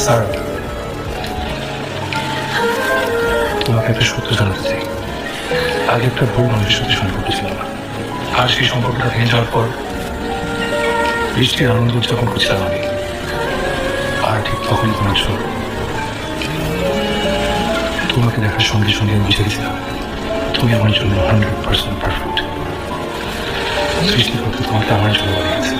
Sir, তোমাকে একটা সত্য জানাতে চাই। আগে একটা বউ মানুষের সাথে সম্পর্ক ছিল না, আর সেই সম্পর্কটা ভেঙে যাওয়ার পর বৃষ্টির আনন্দ উদযাপন করছিলাম আমি। আর ঠিক তখন তোমার জন্য তোমাকে দেখার সঙ্গে সঙ্গে আমি বুঝে গেছিলাম তুমি আমার জন্য 100% পারফেক্ট। সৃষ্টি করতে তোমাকে আমার জন্য বানিয়েছে।